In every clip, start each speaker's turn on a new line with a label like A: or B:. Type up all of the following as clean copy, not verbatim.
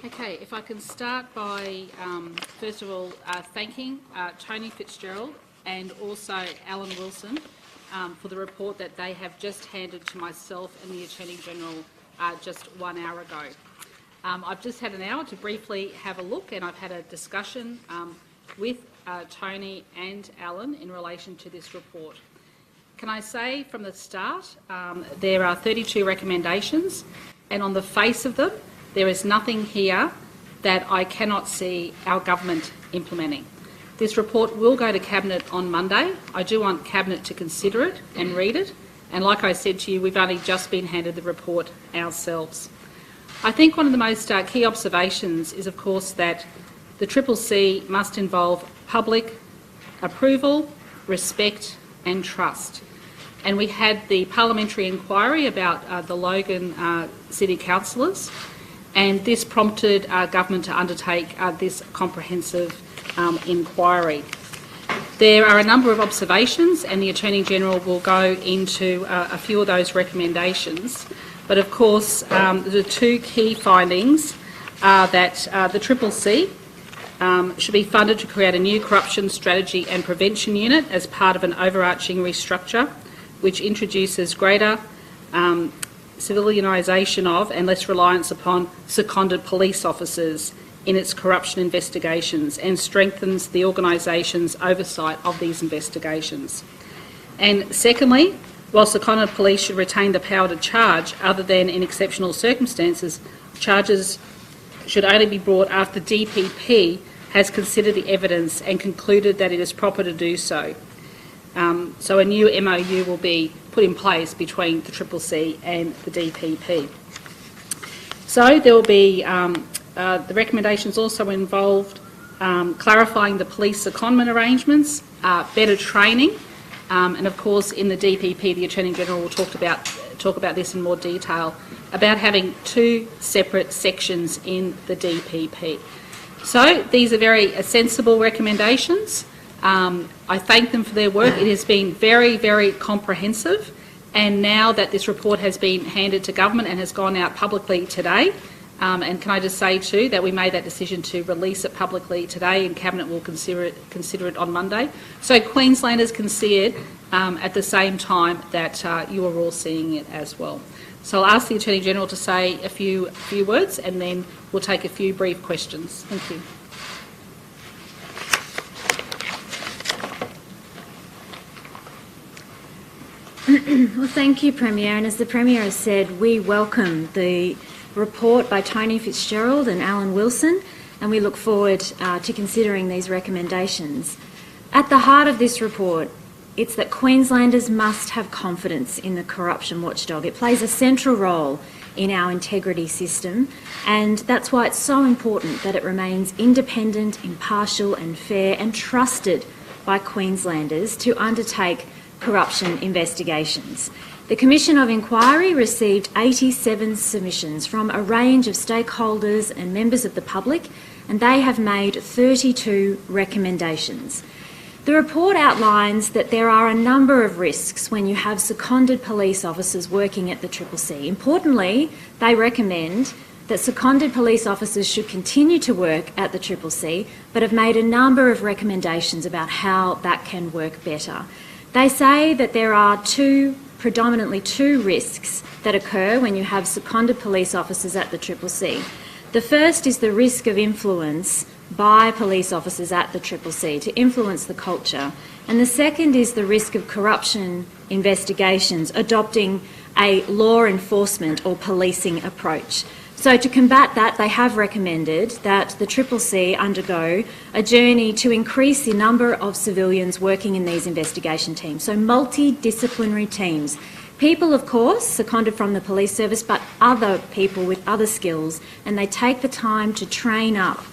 A: Okay, if I can start by, first of all, thanking Tony Fitzgerald and also Alan Wilson for the report that they have just handed to myself and the Attorney-General just 1 hour ago. I've just had an hour to briefly have a look, and I've had a discussion with Tony and Alan in relation to this report. Can I say from the start, there are 32 recommendations, and on the face of them, there is nothing here that I cannot see our government implementing. This report will go to Cabinet on Monday. I do want Cabinet to consider it and read it. And like I said to you, we've only just been handed the report ourselves. I think one of the most key observations is, of course, that the CCC must involve public approval, respect and trust. And we had the parliamentary inquiry about the Logan City councillors, and this prompted government to undertake this comprehensive inquiry. There are a number of observations, and the Attorney-General will go into a few of those recommendations. But of course, the two key findings are that the CCC should be funded to create a new corruption strategy and prevention unit as part of an overarching restructure, which introduces greater civilianisation of and less reliance upon seconded police officers in its corruption investigations and strengthens the organisation's oversight of these investigations. And secondly, while seconded police should retain the power to charge, other than in exceptional circumstances, charges should only be brought after DPP has considered the evidence and concluded that it is proper to do so. So a new MOU will be put in place between the CCC and the DPP. So there will be, the recommendations also involved clarifying the police secondment arrangements, better training, and of course in the DPP the Attorney-General will talk about this in more detail, about having two separate sections in the DPP. So these are very sensible recommendations. I thank them for their work. It has been very, very comprehensive, and now that this report has been handed to government and has gone out publicly today, and can I just say too that we made that decision to release it publicly today, and Cabinet will consider it on Monday. So Queenslanders can see it at the same time that you are all seeing it as well. So I'll ask the Attorney-General to say a few words, and then we'll take a few brief questions. Thank you.
B: Well, thank you, Premier. And as the Premier has said, we welcome the report by Tony Fitzgerald and Alan Wilson, and we look forward to considering these recommendations. At the heart of this report, it's that Queenslanders must have confidence in the corruption watchdog. It plays a central role in our integrity system, and that's why it's so important that it remains independent, impartial and fair and trusted by Queenslanders to undertake corruption investigations. The Commission of Inquiry received 87 submissions from a range of stakeholders and members of the public, and they have made 32 recommendations. The report outlines that there are a number of risks when you have seconded police officers working at the CCC. Importantly, they recommend that seconded police officers should continue to work at the CCC, but have made a number of recommendations about how that can work better. They say that there are predominantly two risks that occur when you have seconded police officers at the CCC. The first is the risk of influence by police officers at the CCC to influence the culture, and the second is the risk of corruption investigations adopting a law enforcement or policing approach. So to combat that, they have recommended that the CCC undergo a journey to increase the number of civilians working in these investigation teams, so multidisciplinary teams. People, of course, seconded from the police service, but other people with other skills, and they take the time to train up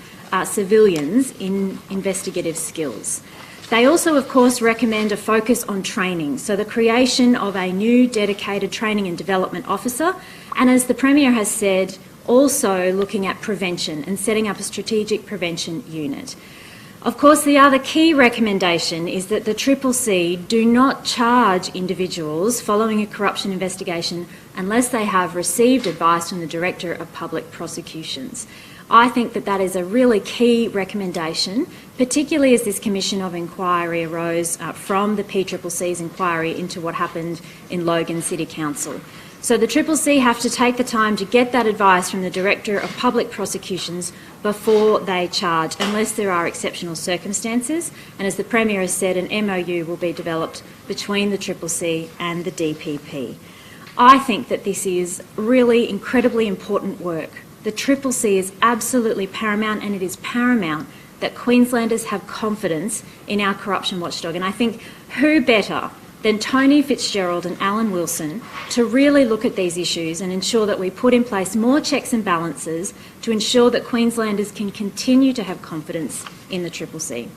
B: civilians in investigative skills. They also, of course, recommend a focus on training, so the creation of a new dedicated training and development officer, and as the Premier has said, also looking at prevention and setting up a strategic prevention unit. Of course, the other key recommendation is that the CCC do not charge individuals following a corruption investigation unless they have received advice from the Director of Public Prosecutions. I think that that is a really key recommendation, particularly as this commission of inquiry arose from the PCCC's inquiry into what happened in Logan City Council. So the CCC have to take the time to get that advice from the Director of Public Prosecutions before they charge, unless there are exceptional circumstances. And as the Premier has said, an MOU will be developed between the CCC and the DPP. I think that this is really incredibly important work. The CCC is absolutely paramount, and it is paramount that Queenslanders have confidence in our corruption watchdog. And I think who better than Tony Fitzgerald and Alan Wilson to really look at these issues and ensure that we put in place more checks and balances to ensure that Queenslanders can continue to have confidence in the CCC.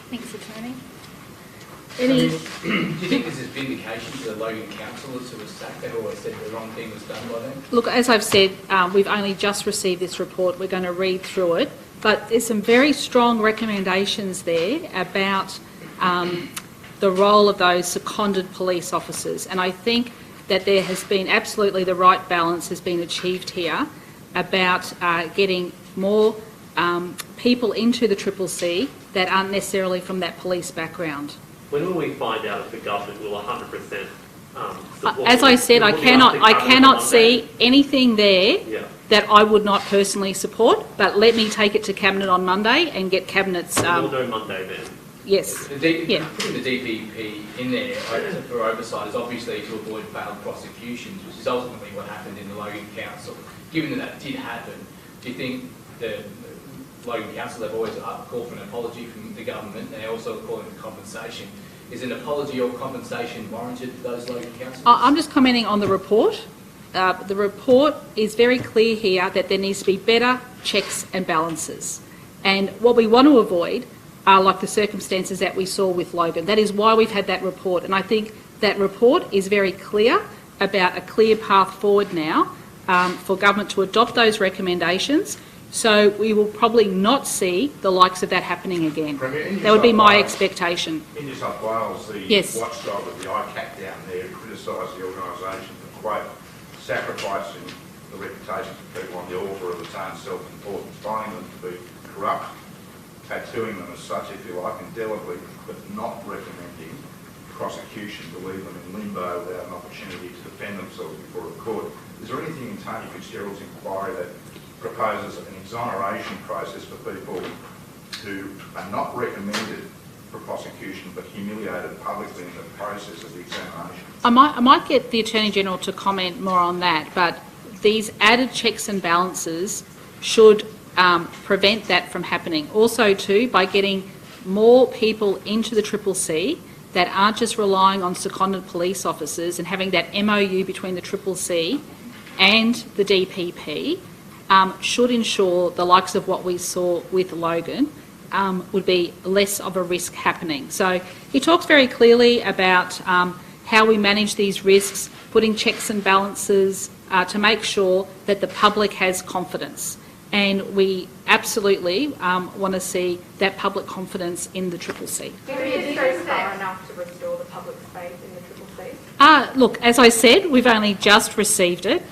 A: Thanks, Attorney.
C: Do you think this is vindication to the Logan councillors who were sacked? They've always said the wrong thing was done by them.
A: Look, as I've said, we've only just received this report. We're going to read through it. But there's some very strong recommendations there about the role of those seconded police officers. And I think that there has been absolutely the right balance has been achieved here about getting more people into the CCC that aren't necessarily from that police background.
D: When will we find out if the government will 100% support?
A: As I said, I cannot see anything there that I would not personally support, but let me take it to Cabinet on Monday and get Cabinet's...
D: we'll do Monday then.
A: Yes.
C: Putting the DPP in there for oversight is obviously to avoid failed prosecutions, which is ultimately what happened in the Logan Council. Given that that did happen, do you think the Logan Council have always called for an apology from the government? They also calling for compensation. Is an apology or compensation warranted for those Logan councillors?
A: I'm just commenting on the report. The report is very clear here that there needs to be better checks and balances. And what we want to avoid are like the circumstances that we saw with Logan. That is why we've had that report. And I think that report is very clear about a clear path forward now for government to adopt those recommendations. So we will probably not see the likes of that happening again. That would be my expectation.
E: In New South Wales, the watchdog of the ICAC down there criticised the organisation for, quote, sacrificing the reputations of people on the altar of its own self-importance, finding them to be corrupt, tattooing them as such, if you like, indelibly, but not recommending prosecution to leave them in limbo without an opportunity to defend themselves before a court. Is there anything in Tony Fitzgerald's inquiry that proposes an exoneration process for people who are not recommended for prosecution but humiliated publicly in the process of the examination?
A: I might get the Attorney-General to comment more on that, but these added checks and balances should prevent that from happening. Also, too, by getting more people into the CCC that aren't just relying on seconded police officers and having that MOU between the CCC and the DPP, should ensure the likes of what we saw with Logan would be less of a risk happening. So he talks very clearly about how we manage these risks, putting checks and balances to make sure that the public has confidence. And we absolutely want to see that public confidence in the CCC.
F: Do you think it goes far enough to restore the public's faith in the CCC?
A: Look, as I said, we've only just received it.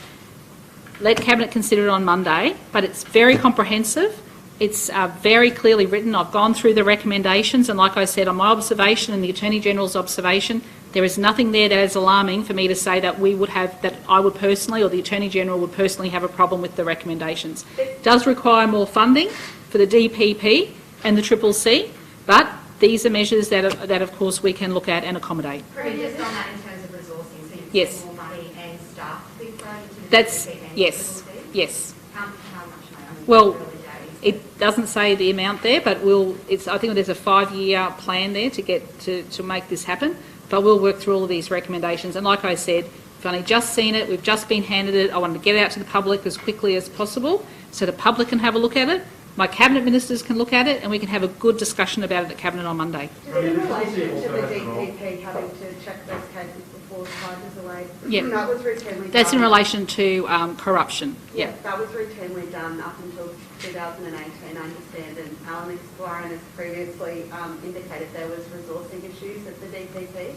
A: Let Cabinet consider it on Monday, but it's very comprehensive. It's very clearly written. I've gone through the recommendations, and like I said, on my observation and the Attorney-General's observation, there is nothing there that is alarming for me to say that we would have, that I would personally or the Attorney-General would personally have a problem with the recommendations. It does require more funding for the DPP and the CCC, but these are measures that of course we can look at and accommodate.
F: Just on that in terms of resourcing, so you
A: Yes.
F: more money and staff to be thrown into the
A: That's,
F: DPP and
A: yes,
F: CCC?
A: yes.
F: How much money? I mean,
A: Well,
F: early days.
A: it doesn't say the amount there, but I think there's a 5-year plan there to get to make this happen. But we'll work through all of these recommendations. And like I said, we've only just seen it, we've just been handed it. I wanted to get it out to the public as quickly as possible so the public can have a look at it, my Cabinet ministers can look at it, and we can have a good discussion about it at Cabinet on Monday.
G: In relation to the DPP having to check those cases before charges away,
A: Yeah.
G: that was routinely
A: That's in
G: done.
A: relation to corruption.
G: Yeah, that was routinely done up until 2018, I understand, and Alan Warren has previously indicated there was resourcing issues at the DPP.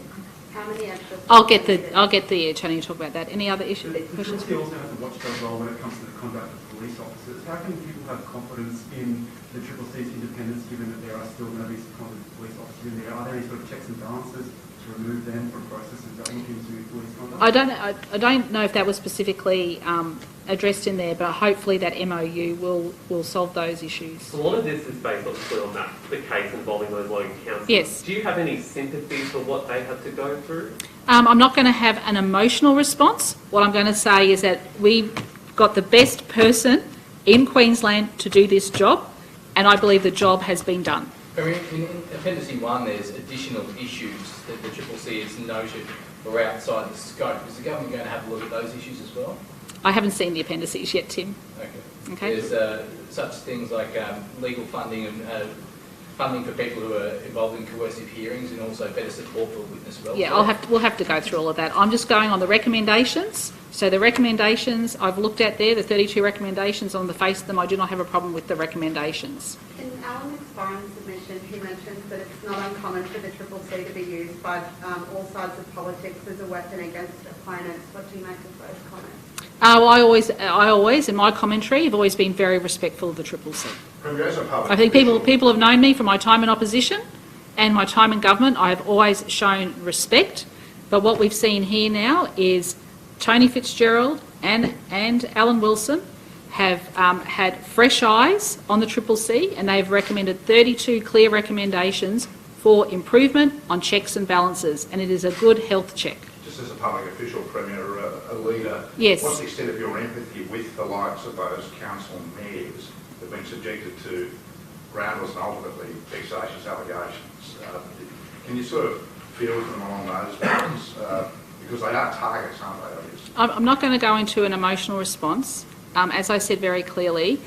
F: How many extra?
A: I'll get the attorney to talk about that. Any other issues?
H: The
A: Questions?
H: Triple C also has a watchdog role when it comes to the conduct of police officers. How can people have confidence in the Triple C's independence, given that there are still going to be some police officers in there? Are there any sort of checks and balances to remove them from processes that look into police conduct?
A: I don't know if that was specifically addressed in there, but hopefully that MOU will solve those issues.
D: A lot of this is based obviously on the case involving those local councils.
A: Yes.
D: Do you have any sympathy for what they had to go through?
A: I'm not going to have an emotional response. What I'm going to say is that we've got the best person in Queensland to do this job, and I believe the job has been done.
C: In Appendix 1, there's additional issues that the Triple C has noted or outside the scope. Is the government going to have a look at those issues as well?
A: I haven't seen the appendices yet, Tim. Okay.
C: There's such things like legal funding and funding for people who are involved in coercive hearings, and also better support for witness welfare.
A: Yeah, we'll have to go through all of that. I'm just going on the recommendations. So the recommendations I've looked at there, the 32 recommendations, on the face of them, I do not have a problem with the recommendations.
G: In Alan McFarlane's submission, he mentions that it's not uncommon for the Triple C to be used by all sides of politics as a weapon against opponents. What do you make of those comments?
A: I always, in my commentary, have always been very respectful of the Triple C. I think people have known me from my time in opposition and my time in government. I have always shown respect. But what we've seen here now is Tony Fitzgerald and Alan Wilson have had fresh eyes on the Triple C, and they've recommended 32 clear recommendations for improvement on checks and balances, and it is a good health check.
E: Just as a public official, Premier, a leader,
A: yes.
E: What's the extent of your empathy with the likes of those council mayors that have been subjected to groundless and ultimately vexatious allegations? Can you sort of feel with them along those lines? Because they are targets, aren't they, obviously?
A: I'm not going to go into an emotional response. As I said very clearly,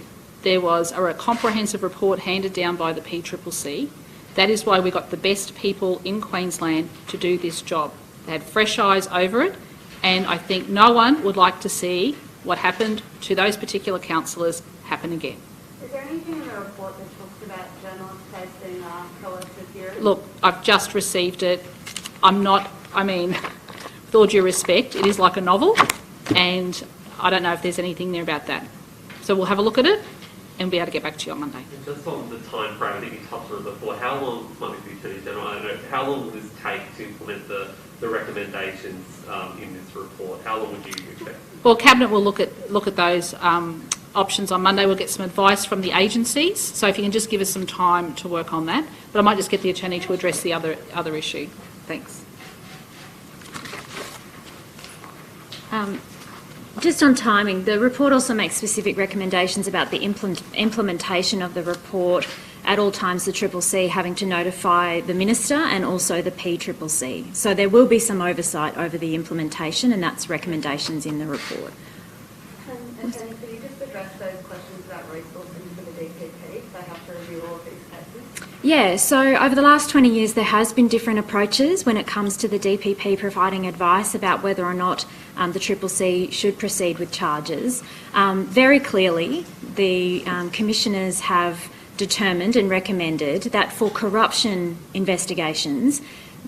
A: there was a comprehensive report handed down by the PCCC. That is why we got the best people in Queensland to do this job. They had fresh eyes over it, and I think no one would like to see what happened to those particular councillors happen again.
G: Is there anything in the report that talks about journalists facing coercive hearings?
A: Look, I've just received it. With all due respect, it is like a novel, and I don't know if there's anything there about that. So we'll have a look at it and be able to get back to you on Monday.
D: And just on the time frame, I think you touched on it before, how long, might be the Attorney General, I don't know, how long will this take to implement the recommendations in this report? How long would you expect?
A: Well, Cabinet will look at those options on Monday. We'll get some advice from the agencies. So if you can just give us some time to work on that. But I might just get the Attorney to address the other issue. Thanks.
B: Just on timing, the report also makes specific recommendations about the implementation of the report at all times, the Triple C having to notify the Minister and also the PCCC. So there will be some oversight over the implementation, and that's recommendations in the report.
G: And could you just address those questions about resourcing for the DPP? They have to review all of these cases?
B: Yeah, so over the last 20 years there has been different approaches when it comes to the DPP providing advice about whether or not the Triple C should proceed with charges. Very clearly, the commissioners have determined and recommended that for corruption investigations,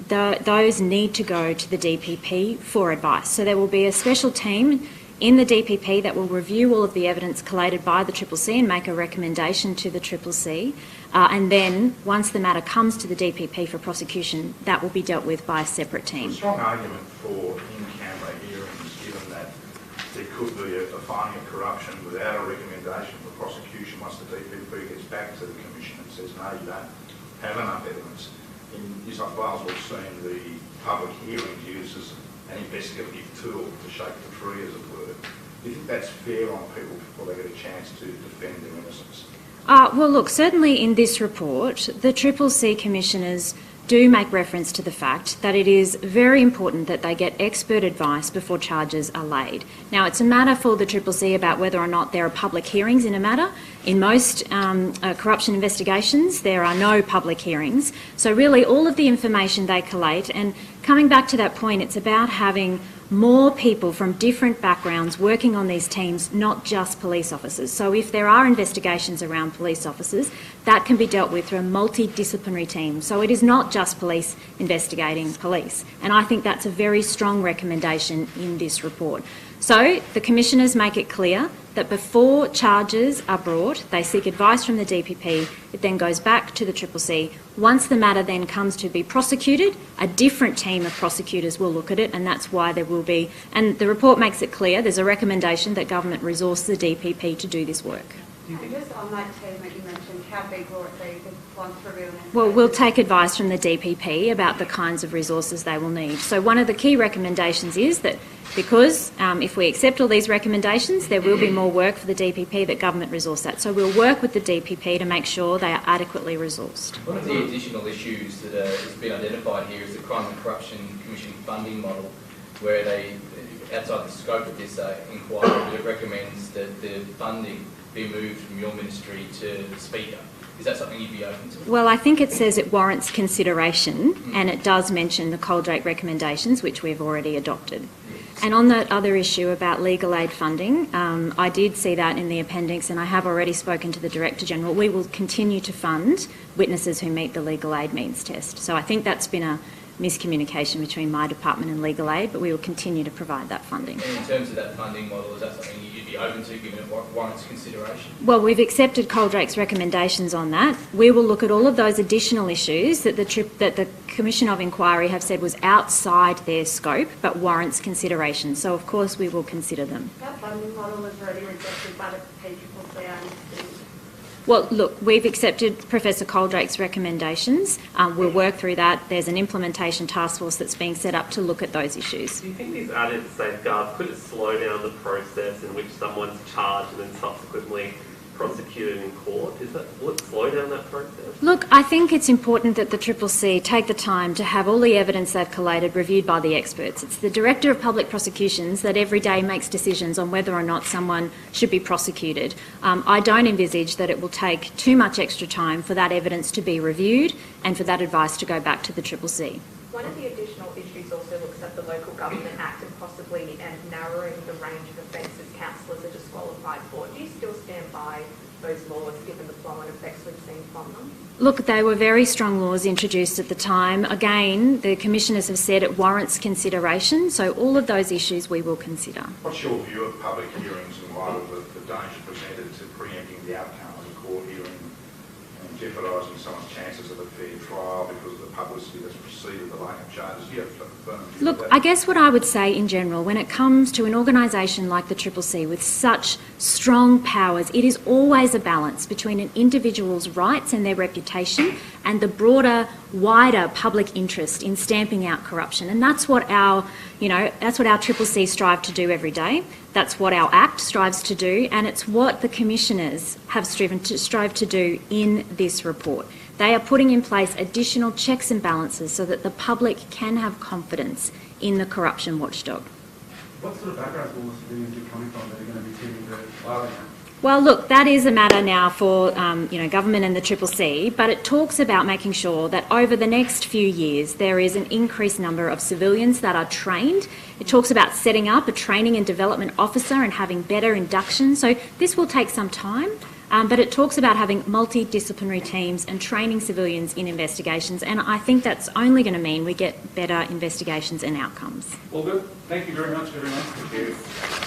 B: those need to go to the DPP for advice. So there will be a special team in the DPP that will review all of the evidence collated by the Triple C and make a recommendation to the Triple C. And then, once the matter comes to the DPP for prosecution, that will be dealt with by a separate team.
E: A strong argument for in-camera hearings, given that there could be a finding of corruption without a recommendation for prosecution once the DPP gets back to the Commission and says, no, you don't have enough evidence. In New South Wales, we've seen the public hearings used as an investigative tool to shake the tree, as it were. Do you think that's fair on people before they get a chance to defend their innocence?
B: Well, look, certainly in this report, the Triple C commissioners do make reference to the fact that it is very important that they get expert advice before charges are laid. Now, it's a matter for the Triple C about whether or not there are public hearings in a matter. In most corruption investigations, there are no public hearings. So really, all of the information they collate, and coming back to that point, it's about having more people from different backgrounds working on these teams, not just police officers. So if there are investigations around police officers, that can be dealt with through a multidisciplinary team. So it is not just police investigating police. And I think that's a very strong recommendation in this report. So the commissioners make it clear that before charges are brought, they seek advice from the DPP. It then goes back to the CCC. Once the matter then comes to be prosecuted, a different team of prosecutors will look at it, and that's why there will be, and the report makes it clear, there's a recommendation that government resource the DPP to do this work.
G: And just on that team that you mentioned, how big will it be once revealed?
B: Well, we'll take advice from the DPP about the kinds of resources they will need. So one of the key recommendations is that because if we accept all these recommendations, there will be more work for the DPP, that government resource that. So we'll work with the DPP to make sure they are adequately resourced.
C: One of the additional issues that has been identified here is the Crime and Corruption Commission funding model, where they, outside the scope of this inquiry, it recommends that the funding be moved from your ministry to the Speaker. Is that something you'd be open to?
B: Well, I think it says it warrants consideration, and it does mention the Coldrake recommendations, which we've already adopted. And on that other issue about legal aid funding, I did see that in the appendix, and I have already spoken to the Director General. We will continue to fund witnesses who meet the legal aid means test. So I think that's been a miscommunication between my department and legal aid, but we will continue to provide that funding.
C: And in terms of that funding model, is that something you'd be open to, given it warrants consideration?
B: Well, we've accepted Coldrake's recommendations on that. We will look at all of those additional issues that the Commission of Inquiry have said was outside their scope but warrants consideration. So, of course, we will consider them.
G: That funding model was already rejected by the CCC, I understand.
B: Well, look, we've accepted Professor Coldrake's recommendations. We'll work through that. There's an implementation task force that's being set up to look at those issues.
D: Do you think these added safeguards could it slow down the process in which someone's charged and then subsequently prosecuted in court? Will it slow down that process?
B: Look, I think it's important that the CCC take the time to have all the evidence they've collated reviewed by the experts. It's the Director of Public Prosecutions that every day makes decisions on whether or not someone should be prosecuted. I don't envisage that it will take too much extra time for that evidence to be reviewed and for that advice to go back to the CCC.
F: One of the additional issues also looks at the Local Government Act and possibly narrowing the range of offences councillors are disqualified for. Do you still stand by those laws given the flow and effects we've seen from them?
B: Look, they were very strong laws introduced at the time. Again, the commissioners have said it warrants consideration, so all of those issues we will consider.
E: What's your view of public hearings in light of the danger presented to preempting the outcome of a court hearing and jeopardising someone's chances of a fair trial because of the publicity that's preceded the laying of charges? Do you have a firm view
B: Look,
E: of that?
B: I guess what I would say in general, when it comes to an organisation like the CCC with such strong powers, it is always a balance between an individual's rights and their reputation and the broader, wider public interest in stamping out corruption. And that's what our CCC strive to do every day. That's what our Act strives to do, and it's what the commissioners have strive to do in this report. They are putting in place additional checks and balances so that the public can have confidence in the corruption watchdog.
H: What sort of backgrounds will the civilians be coming from that are going to be receiving the filing?
B: Well, look, that is a matter now for government and the CCC, but it talks about making sure that over the next few years there is an increased number of civilians that are trained. It talks about setting up a training and development officer and having better induction. So this will take some time, but it talks about having multidisciplinary teams and training civilians in investigations, and I think that's only going to mean we get better investigations and outcomes.
H: Well, good. Thank you very much, everyone. Thank you.